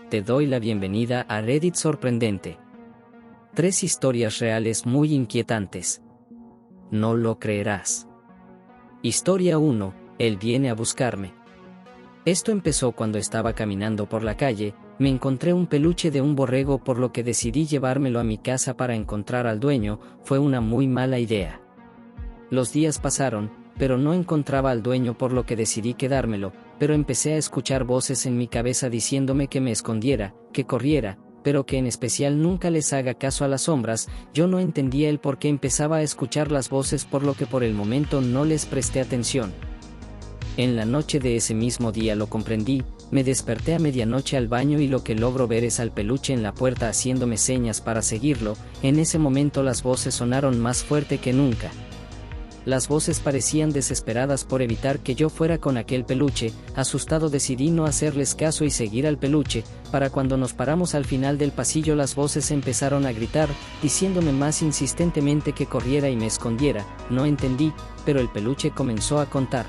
te doy la bienvenida a Reddit Sorprendente. 3 historias reales muy inquietantes. No lo creerás. Historia 1, él viene a buscarme. Esto empezó cuando estaba caminando por la calle, me encontré un peluche de un borrego por lo que decidí llevármelo a mi casa para encontrar al dueño, fue una muy mala idea. Los días pasaron, pero no encontraba al dueño por lo que decidí quedármelo, pero empecé a escuchar voces en mi cabeza diciéndome que me escondiera, que corriera, pero que en especial nunca les haga caso a las sombras. Yo no entendía el por qué empezaba a escuchar las voces, por lo que por el momento no les presté atención. En la noche de ese mismo día lo comprendí, me desperté a medianoche al baño y lo que logro ver es al peluche en la puerta haciéndome señas para seguirlo. En ese momento las voces sonaron más fuerte que nunca. Las voces parecían desesperadas por evitar que yo fuera con aquel peluche. Asustado decidí no hacerles caso y seguir al peluche. Para cuando nos paramos al final del pasillo las voces empezaron a gritar, diciéndome más insistentemente que corriera y me escondiera. No entendí, pero el peluche comenzó a contar.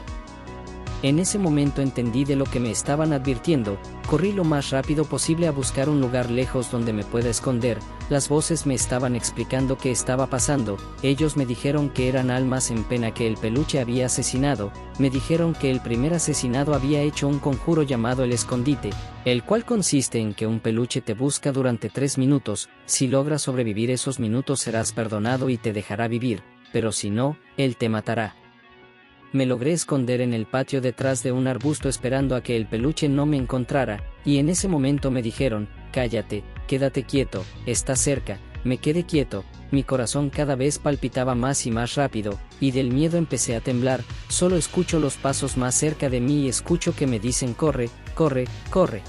En ese momento entendí de lo que me estaban advirtiendo, corrí lo más rápido posible a buscar un lugar lejos donde me pueda esconder. Las voces me estaban explicando qué estaba pasando, ellos me dijeron que eran almas en pena que el peluche había asesinado, me dijeron que el primer asesinado había hecho un conjuro llamado el escondite, el cual consiste en que un peluche te busca durante 3 minutos, si logras sobrevivir esos minutos serás perdonado y te dejará vivir, pero si no, él te matará. Me logré esconder en el patio detrás de un arbusto esperando a que el peluche no me encontrara, y en ese momento me dijeron, cállate, quédate quieto, está cerca. Me quedé quieto, mi corazón cada vez palpitaba más y más rápido, y del miedo empecé a temblar. Solo escucho los pasos más cerca de mí y escucho que me dicen corre, corre, corre.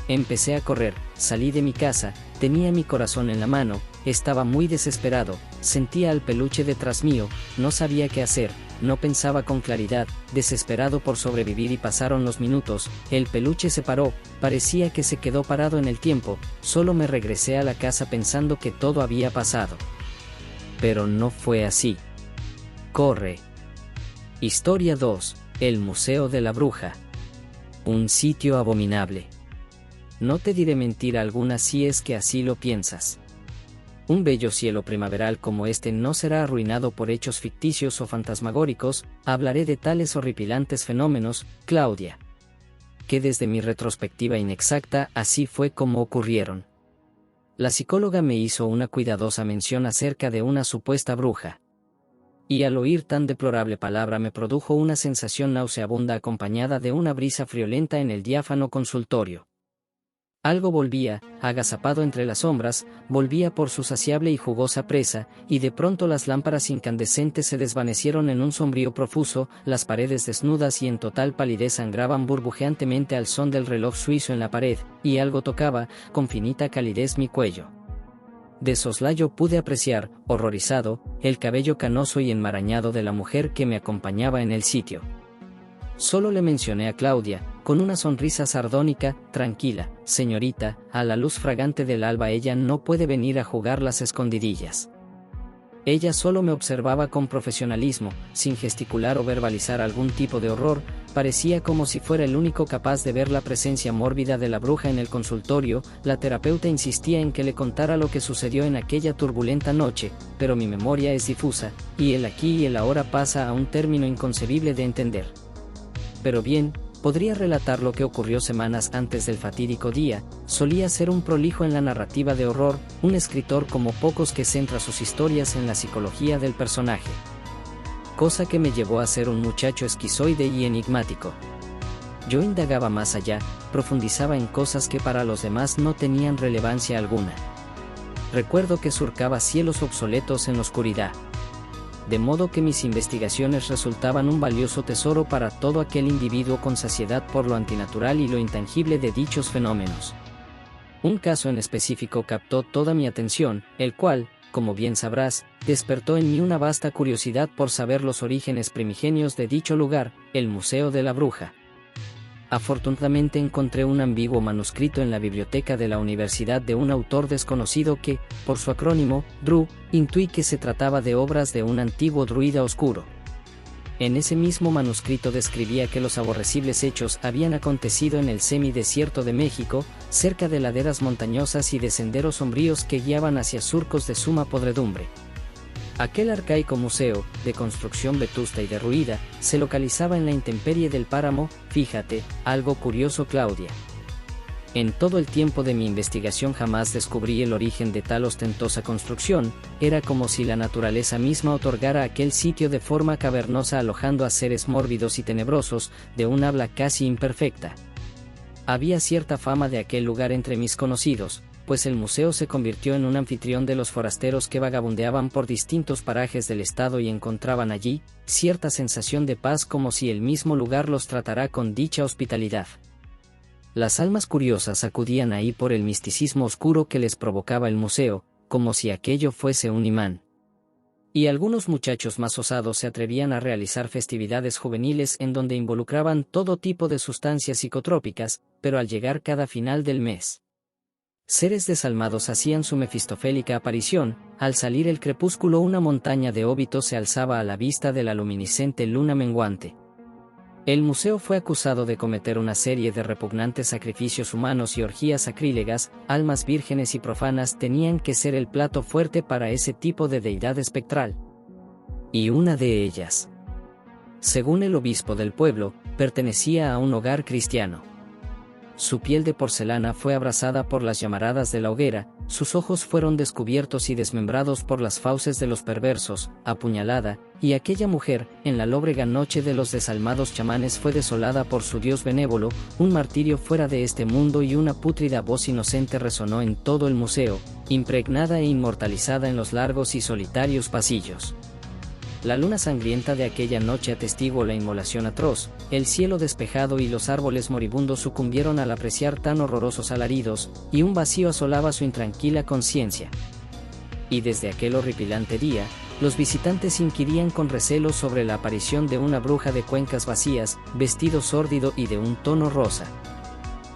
Empecé a correr, salí de mi casa, tenía mi corazón en la mano, estaba muy desesperado, sentía al peluche detrás mío, no sabía qué hacer. No pensaba con claridad, desesperado por sobrevivir y pasaron los minutos, el peluche se paró, parecía que se quedó parado en el tiempo, solo me regresé a la casa pensando que todo había pasado. Pero no fue así. Corre. Historia 2, el Museo de la Bruja. Un sitio abominable. No te diré mentira alguna si es que así lo piensas. Un bello cielo primaveral como este no será arruinado por hechos ficticios o fantasmagóricos. Hablaré de tales horripilantes fenómenos, Claudia. Que desde mi retrospectiva inexacta, así fue como ocurrieron. La psicóloga me hizo una cuidadosa mención acerca de una supuesta bruja. Y al oír tan deplorable palabra me produjo una sensación nauseabunda acompañada de una brisa friolenta en el diáfano consultorio. Algo volvía, agazapado entre las sombras, volvía por su saciable y jugosa presa, y de pronto las lámparas incandescentes se desvanecieron en un sombrío profuso, las paredes desnudas y en total palidez sangraban burbujeantemente al son del reloj suizo en la pared, y algo tocaba, con finita calidez mi cuello. De soslayo pude apreciar, horrorizado, el cabello canoso y enmarañado de la mujer que me acompañaba en el sitio. Solo le mencioné a Claudia, con una sonrisa sardónica, tranquila, señorita, a la luz fragante del alba ella no puede venir a jugar las escondidillas. Ella solo me observaba con profesionalismo, sin gesticular o verbalizar algún tipo de horror, parecía como si fuera el único capaz de ver la presencia mórbida de la bruja en el consultorio. La terapeuta insistía en que le contara lo que sucedió en aquella turbulenta noche, pero mi memoria es difusa, y el aquí y el ahora pasa a un término inconcebible de entender. Pero bien, podría relatar lo que ocurrió semanas antes del fatídico día. Solía ser un prolijo en la narrativa de horror, un escritor como pocos que centra sus historias en la psicología del personaje. Cosa que me llevó a ser un muchacho esquizoide y enigmático. Yo indagaba más allá, profundizaba en cosas que para los demás no tenían relevancia alguna. Recuerdo que surcaba cielos obsoletos en la oscuridad. De modo que mis investigaciones resultaban un valioso tesoro para todo aquel individuo con saciedad por lo antinatural y lo intangible de dichos fenómenos. Un caso en específico captó toda mi atención, el cual, como bien sabrás, despertó en mí una vasta curiosidad por saber los orígenes primigenios de dicho lugar, el Museo de la Bruja. Afortunadamente encontré un ambiguo manuscrito en la biblioteca de la universidad de un autor desconocido que, por su acrónimo, DRU, intuí que se trataba de obras de un antiguo druida oscuro. En ese mismo manuscrito describía que los aborrecibles hechos habían acontecido en el semidesierto de México, cerca de laderas montañosas y de senderos sombríos que guiaban hacia surcos de suma podredumbre. Aquel arcaico museo, de construcción vetusta y derruida, se localizaba en la intemperie del páramo. Fíjate, algo curioso, Claudia. En todo el tiempo de mi investigación jamás descubrí el origen de tal ostentosa construcción. Era como si la naturaleza misma otorgara aquel sitio de forma cavernosa, alojando a seres mórbidos y tenebrosos, de un habla casi imperfecta. Había cierta fama de aquel lugar entre mis conocidos, pues el museo se convirtió en un anfitrión de los forasteros que vagabundeaban por distintos parajes del estado y encontraban allí cierta sensación de paz, como si el mismo lugar los tratara con dicha hospitalidad. Las almas curiosas acudían ahí por el misticismo oscuro que les provocaba el museo, como si aquello fuese un imán. Y algunos muchachos más osados se atrevían a realizar festividades juveniles en donde involucraban todo tipo de sustancias psicotrópicas, pero al llegar cada final del mes, seres desalmados hacían su mefistofélica aparición. Al salir el crepúsculo, una montaña de óbitos se alzaba a la vista de la luminiscente luna menguante. El museo fue acusado de cometer una serie de repugnantes sacrificios humanos y orgías sacrílegas. Almas vírgenes y profanas tenían que ser el plato fuerte para ese tipo de deidad espectral. Y una de ellas, según el obispo del pueblo, pertenecía a un hogar cristiano. Su piel de porcelana fue abrasada por las llamaradas de la hoguera, sus ojos fueron descubiertos y desmembrados por las fauces de los perversos, apuñalada, y aquella mujer, en la lóbrega noche de los desalmados chamanes, fue desolada por su Dios benévolo. Un martirio fuera de este mundo, y una pútrida voz inocente resonó en todo el museo, impregnada e inmortalizada en los largos y solitarios pasillos. La luna sangrienta de aquella noche atestiguó la inmolación atroz. El cielo despejado y los árboles moribundos sucumbieron al apreciar tan horrorosos alaridos, y un vacío asolaba su intranquila conciencia. Y desde aquel horripilante día, los visitantes inquirían con recelo sobre la aparición de una bruja de cuencas vacías, vestido sórdido y de un tono rosa.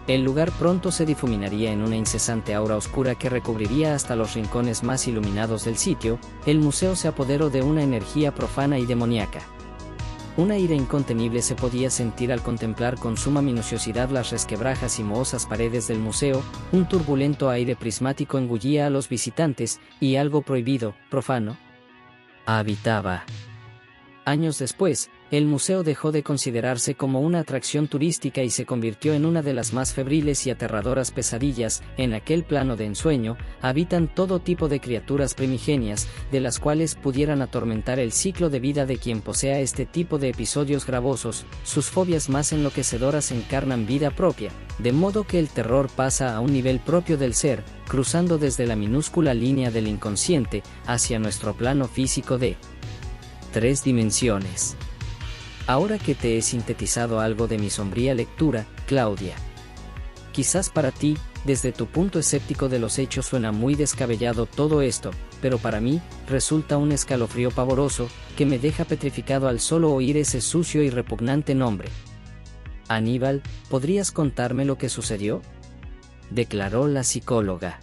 El lugar pronto se difuminaría en una incesante aura oscura que recubriría hasta los rincones más iluminados del sitio. El museo se apoderó de una energía profana y demoníaca. Una ira incontenible se podía sentir al contemplar con suma minuciosidad las resquebrajas y mohosas paredes del museo. Un turbulento aire prismático engullía a los visitantes, y algo prohibido, profano, habitaba. Años después, el museo dejó de considerarse como una atracción turística y se convirtió en una de las más febriles y aterradoras pesadillas. En aquel plano de ensueño, habitan todo tipo de criaturas primigenias, de las cuales pudieran atormentar el ciclo de vida de quien posea este tipo de episodios gravosos. Sus fobias más enloquecedoras encarnan vida propia, de modo que el terror pasa a un nivel propio del ser, cruzando desde la minúscula línea del inconsciente hacia nuestro plano físico de 3 dimensiones. Ahora que te he sintetizado algo de mi sombría lectura, Claudia, quizás para ti, desde tu punto escéptico de los hechos, suena muy descabellado todo esto, pero para mí, resulta un escalofrío pavoroso, que me deja petrificado al solo oír ese sucio y repugnante nombre. Aníbal, ¿podrías contarme lo que sucedió?, declaró la psicóloga.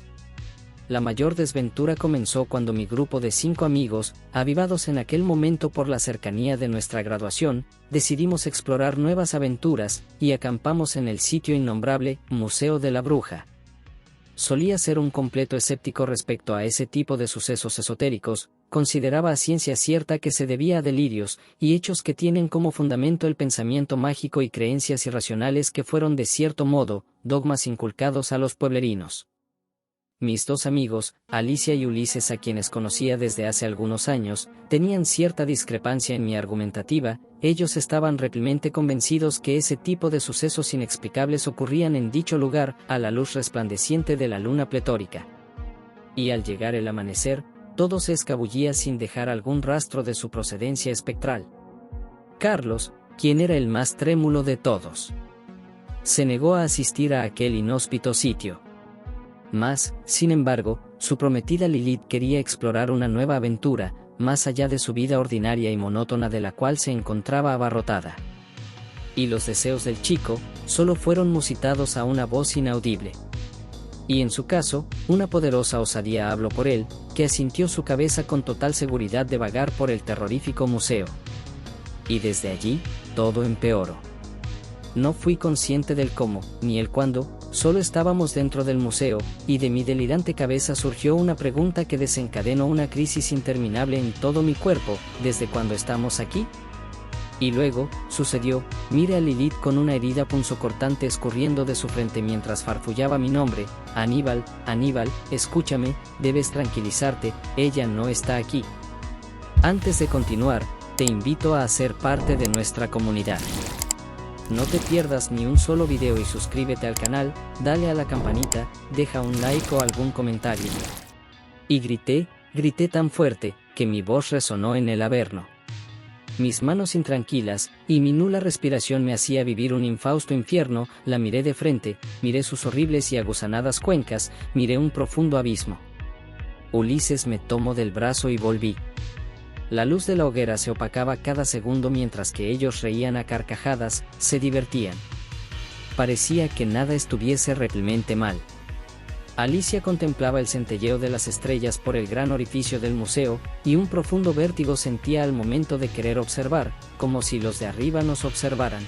La mayor desventura comenzó cuando mi grupo de 5 amigos, avivados en aquel momento por la cercanía de nuestra graduación, decidimos explorar nuevas aventuras, y acampamos en el sitio innombrable Museo de la Bruja. Solía ser un completo escéptico respecto a ese tipo de sucesos esotéricos. Consideraba a ciencia cierta que se debía a delirios y hechos que tienen como fundamento el pensamiento mágico y creencias irracionales que fueron de cierto modo dogmas inculcados a los pueblerinos. Mis 2 amigos, Alicia y Ulises, a quienes conocía desde hace algunos años, tenían cierta discrepancia en mi argumentativa. Ellos estaban replemente convencidos que ese tipo de sucesos inexplicables ocurrían en dicho lugar, a la luz resplandeciente de la luna pletórica. Y al llegar el amanecer, todo se escabullía sin dejar algún rastro de su procedencia espectral. Carlos, quien era el más trémulo de todos, se negó a asistir a aquel inhóspito sitio. Mas, sin embargo, su prometida Lilith quería explorar una nueva aventura, más allá de su vida ordinaria y monótona de la cual se encontraba abarrotada. Y los deseos del chico solo fueron musitados a una voz inaudible. Y en su caso, una poderosa osadía habló por él, que asintió su cabeza con total seguridad de vagar por el terrorífico museo. Y desde allí, todo empeoró. No fui consciente del cómo, ni el cuándo, solo estábamos dentro del museo, y de mi delirante cabeza surgió una pregunta que desencadenó una crisis interminable en todo mi cuerpo: ¿desde cuándo estamos aquí? Y luego, sucedió, miré a Lilith con una herida punzocortante escurriendo de su frente mientras farfullaba mi nombre: Aníbal, Aníbal, escúchame, debes tranquilizarte, ella no está aquí. Antes de continuar, te invito a ser parte de nuestra comunidad. No te pierdas ni un solo video y suscríbete al canal, dale a la campanita, deja un like o algún comentario. Y grité tan fuerte, que mi voz resonó en el averno. Mis manos intranquilas, y mi nula respiración me hacía vivir un infausto infierno. La miré de frente, miré sus horribles y aguzanadas cuencas, miré un profundo abismo. Ulises me tomó del brazo y volví. La luz de la hoguera se opacaba cada segundo mientras que ellos reían a carcajadas, se divertían. Parecía que nada estuviese realmente mal. Alicia contemplaba el centelleo de las estrellas por el gran orificio del museo, y un profundo vértigo sentía al momento de querer observar, como si los de arriba nos observaran.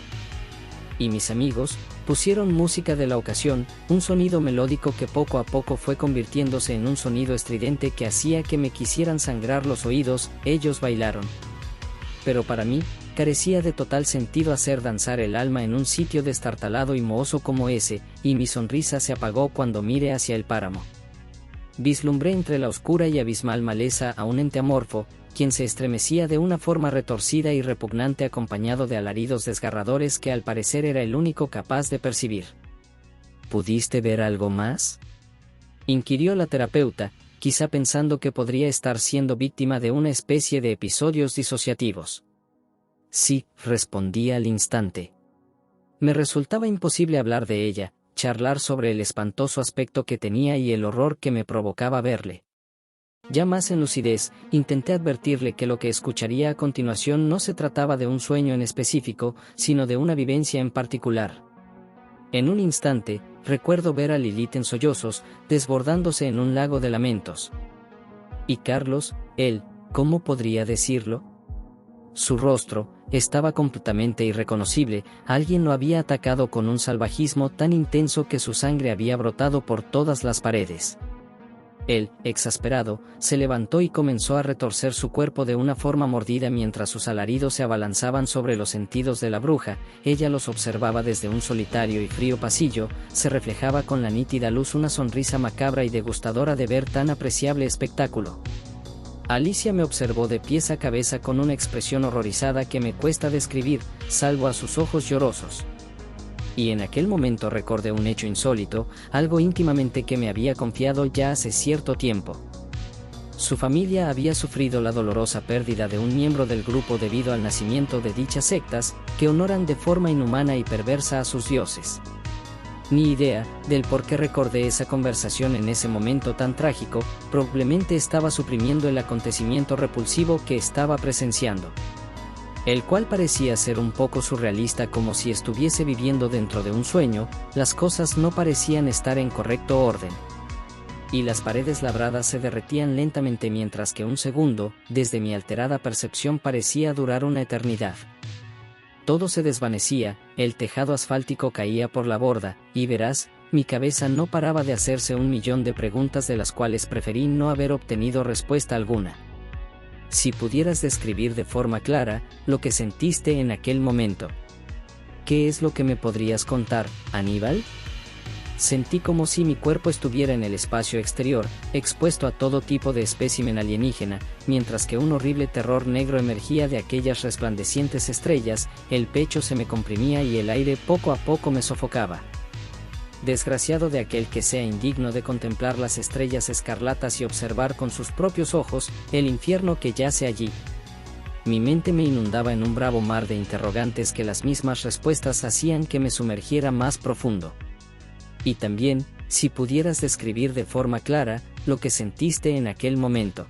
Y mis amigos pusieron música de la ocasión, un sonido melódico que poco a poco fue convirtiéndose en un sonido estridente que hacía que me quisieran sangrar los oídos. Ellos bailaron. Pero para mí, carecía de total sentido hacer danzar el alma en un sitio destartalado y mohoso como ese, y mi sonrisa se apagó cuando miré hacia el páramo. Vislumbré entre la oscura y abismal maleza a un ente amorfo, quien se estremecía de una forma retorcida y repugnante acompañado de alaridos desgarradores que al parecer era el único capaz de percibir. ¿Pudiste ver algo más?, inquirió la terapeuta, quizá pensando que podría estar siendo víctima de una especie de episodios disociativos. Sí, respondí al instante. Me resultaba imposible hablar de ella, charlar sobre el espantoso aspecto que tenía y el horror que me provocaba verle. Ya más en lucidez, intenté advertirle que lo que escucharía a continuación no se trataba de un sueño en específico, sino de una vivencia en particular. En un instante, recuerdo ver a Lilith en sollozos, desbordándose en un lago de lamentos. Y Carlos, él, ¿cómo podría decirlo? Su rostro estaba completamente irreconocible. Alguien lo había atacado con un salvajismo tan intenso que su sangre había brotado por todas las paredes. Él, exasperado, se levantó y comenzó a retorcer su cuerpo de una forma mordida mientras sus alaridos se abalanzaban sobre los sentidos de la bruja. Ella los observaba desde un solitario y frío pasillo, se reflejaba con la nítida luz una sonrisa macabra y degustadora de ver tan apreciable espectáculo. Alicia me observó de pies a cabeza con una expresión horrorizada que me cuesta describir, salvo a sus ojos llorosos. Y en aquel momento recordé un hecho insólito, algo íntimamente que me había confiado ya hace cierto tiempo. Su familia había sufrido la dolorosa pérdida de un miembro del grupo debido al nacimiento de dichas sectas, que honoran de forma inhumana y perversa a sus dioses. Ni idea del por qué recordé esa conversación en ese momento tan trágico. Probablemente estaba suprimiendo el acontecimiento repulsivo que estaba presenciando, el cual parecía ser un poco surrealista, como si estuviese viviendo dentro de un sueño. Las cosas no parecían estar en correcto orden. Y las paredes labradas se derretían lentamente mientras que un segundo, desde mi alterada percepción, parecía durar una eternidad. Todo se desvanecía, el tejado asfáltico caía por la borda, y verás, mi cabeza no paraba de hacerse 1.000.000 de preguntas de las cuales preferí no haber obtenido respuesta alguna. Si pudieras describir de forma clara lo que sentiste en aquel momento, ¿qué es lo que me podrías contar, Aníbal? Sentí como si mi cuerpo estuviera en el espacio exterior, expuesto a todo tipo de espécimen alienígena, mientras que un horrible terror negro emergía de aquellas resplandecientes estrellas. El pecho se me comprimía y el aire poco a poco me sofocaba. Desgraciado de aquel que sea indigno de contemplar las estrellas escarlatas y observar con sus propios ojos el infierno que yace allí. Mi mente me inundaba en un bravo mar de interrogantes que las mismas respuestas hacían que me sumergiera más profundo. Y también, si pudieras describir de forma clara lo que sentiste en aquel momento,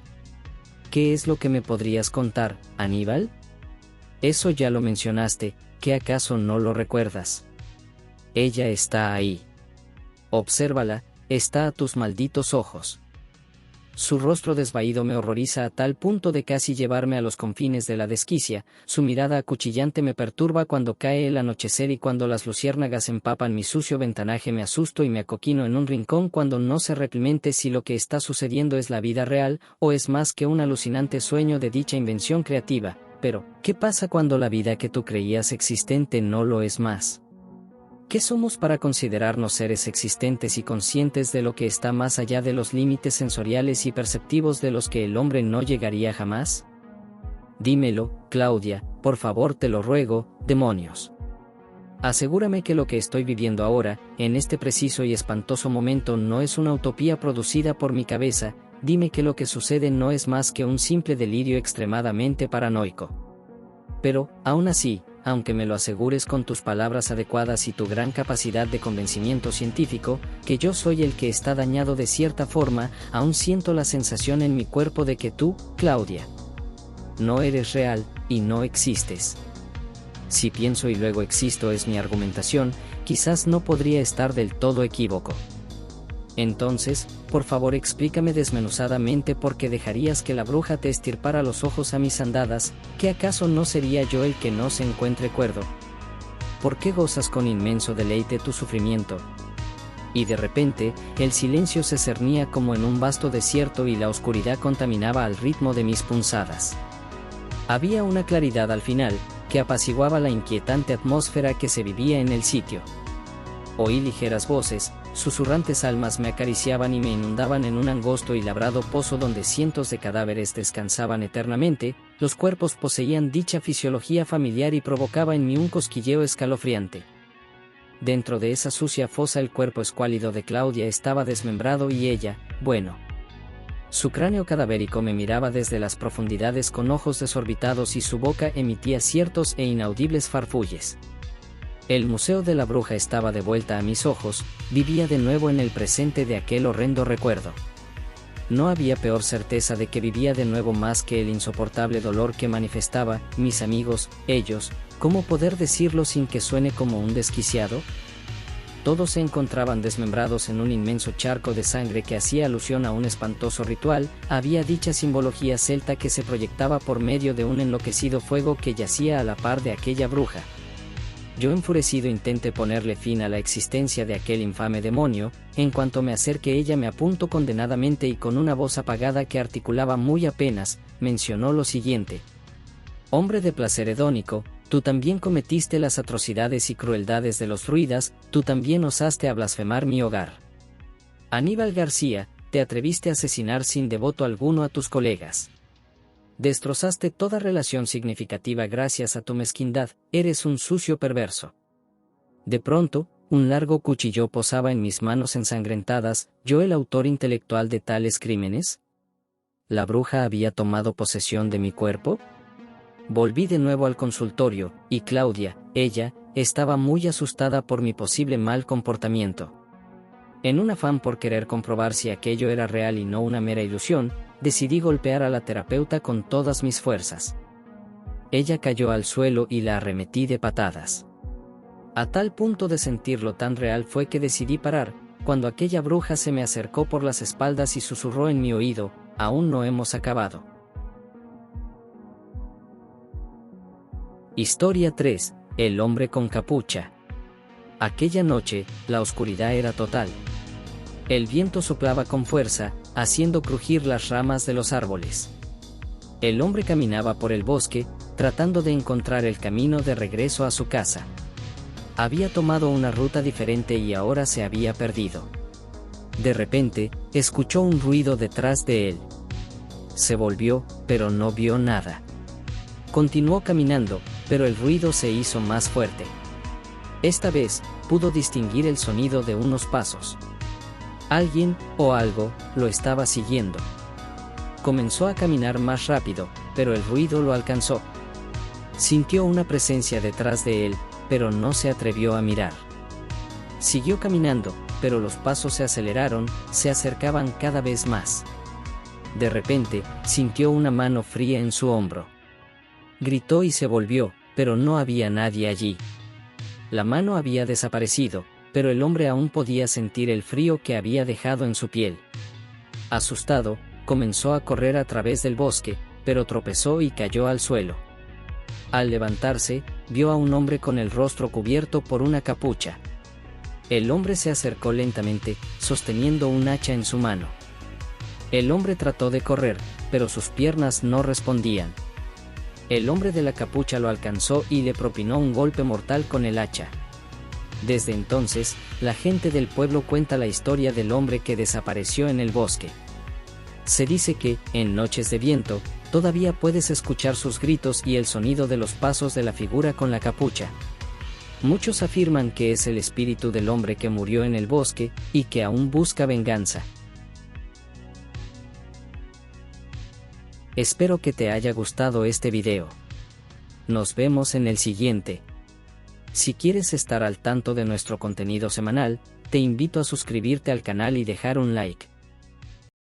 ¿qué es lo que me podrías contar, Aníbal? Eso ya lo mencionaste, ¿qué acaso no lo recuerdas? Ella está ahí. Obsérvala, está a tus malditos ojos. su rostro desvaído me horroriza a tal punto de casi llevarme a los confines de la desquicia, su mirada acuchillante me perturba cuando cae el anochecer y cuando las luciérnagas empapan mi sucio ventanaje me asusto y me acoquino en un rincón cuando no sé realmente si lo que está sucediendo es la vida real, o es más que un alucinante sueño de dicha invención creativa. Pero, ¿qué pasa cuando la vida que tú creías existente no lo es más? ¿Qué somos para considerarnos seres existentes y conscientes de lo que está más allá de los límites sensoriales y perceptivos de los que el hombre no llegaría jamás? Dímelo, Claudia, por favor te lo ruego, demonios. Asegúrame que lo que estoy viviendo ahora, en este preciso y espantoso momento, no es una utopía producida por mi cabeza. Dime que lo que sucede no es más que un simple delirio extremadamente paranoico. Pero, aún así, aunque me lo asegures con tus palabras adecuadas y tu gran capacidad de convencimiento científico, que yo soy el que está dañado de cierta forma, aún siento la sensación en mi cuerpo de que tú, Claudia, no eres real, y no existes. Si pienso y luego existo es mi argumentación, quizás no podría estar del todo equívoco. Entonces, por favor explícame desmenuzadamente por qué dejarías que la bruja te estirpara los ojos a mis andadas, ¿que acaso no sería yo el que no se encuentre cuerdo? ¿Por qué gozas con inmenso deleite tu sufrimiento? Y de repente, el silencio se cernía como en un vasto desierto y la oscuridad contaminaba al ritmo de mis punzadas. Había una claridad al final, que apaciguaba la inquietante atmósfera que se vivía en el sitio. Oí ligeras voces, susurrantes almas me acariciaban y me inundaban en un angosto y labrado pozo donde cientos de cadáveres descansaban eternamente. Los cuerpos poseían dicha fisiología familiar y provocaba en mí un cosquilleo escalofriante. Dentro de esa sucia fosa el cuerpo escuálido de Claudia estaba desmembrado y ella, bueno. Su cráneo cadavérico me miraba desde las profundidades con ojos desorbitados y su boca emitía ciertos e inaudibles farfulles. El museo de la bruja estaba de vuelta a mis ojos, vivía de nuevo en el presente de aquel horrendo recuerdo. No había peor certeza de que vivía de nuevo más que el insoportable dolor que manifestaba. Mis amigos, ellos, ¿cómo poder decirlo sin que suene como un desquiciado? Todos se encontraban desmembrados en un inmenso charco de sangre que hacía alusión a un espantoso ritual. Había dicha simbología celta que se proyectaba por medio de un enloquecido fuego que yacía a la par de aquella bruja. Yo enfurecido intenté ponerle fin a la existencia de aquel infame demonio. En cuanto me acerqué ella me apuntó condenadamente y con una voz apagada que articulaba muy apenas, mencionó lo siguiente: hombre de placer hedónico, tú también cometiste las atrocidades y crueldades de los druidas, tú también osaste a blasfemar mi hogar. Aníbal García, te atreviste a asesinar sin devoto alguno a tus colegas. Destrozaste toda relación significativa gracias a tu mezquindad, eres un sucio perverso. De pronto, un largo cuchillo posaba en mis manos ensangrentadas. ¿Yo el autor intelectual de tales crímenes? ¿La bruja había tomado posesión de mi cuerpo? Volví de nuevo al consultorio, y Claudia, ella, estaba muy asustada por mi posible mal comportamiento. En un afán por querer comprobar si aquello era real y no una mera ilusión, decidí golpear a la terapeuta con todas mis fuerzas. Ella cayó al suelo y la arremetí de patadas. A tal punto de sentirlo tan real fue que decidí parar, cuando aquella bruja se me acercó por las espaldas y susurró en mi oído: aún no hemos acabado. Historia 3. El hombre con capucha. Aquella noche, la oscuridad era total. El viento soplaba con fuerza, haciendo crujir las ramas de los árboles. El hombre caminaba por el bosque, tratando de encontrar el camino de regreso a su casa. Había tomado una ruta diferente y ahora se había perdido. De repente, escuchó un ruido detrás de él. Se volvió, pero no vio nada. Continuó caminando, pero el ruido se hizo más fuerte. Esta vez, pudo distinguir el sonido de unos pasos. Alguien, o algo, lo estaba siguiendo. Comenzó a caminar más rápido, pero el ruido lo alcanzó. Sintió una presencia detrás de él, pero no se atrevió a mirar. Siguió caminando, pero los pasos se aceleraron, se acercaban cada vez más. De repente, sintió una mano fría en su hombro. Gritó y se volvió, pero no había nadie allí. La mano había desaparecido, pero el hombre aún podía sentir el frío que había dejado en su piel. Asustado, comenzó a correr a través del bosque, pero tropezó y cayó al suelo. Al levantarse, vio a un hombre con el rostro cubierto por una capucha. El hombre se acercó lentamente, sosteniendo un hacha en su mano. El hombre trató de correr, pero sus piernas no respondían. El hombre de la capucha lo alcanzó y le propinó un golpe mortal con el hacha. Desde entonces, la gente del pueblo cuenta la historia del hombre que desapareció en el bosque. Se dice que, en noches de viento, todavía puedes escuchar sus gritos y el sonido de los pasos de la figura con la capucha. Muchos afirman que es el espíritu del hombre que murió en el bosque, y que aún busca venganza. Espero que te haya gustado este video. Nos vemos en el siguiente. Si quieres estar al tanto de nuestro contenido semanal, te invito a suscribirte al canal y dejar un like.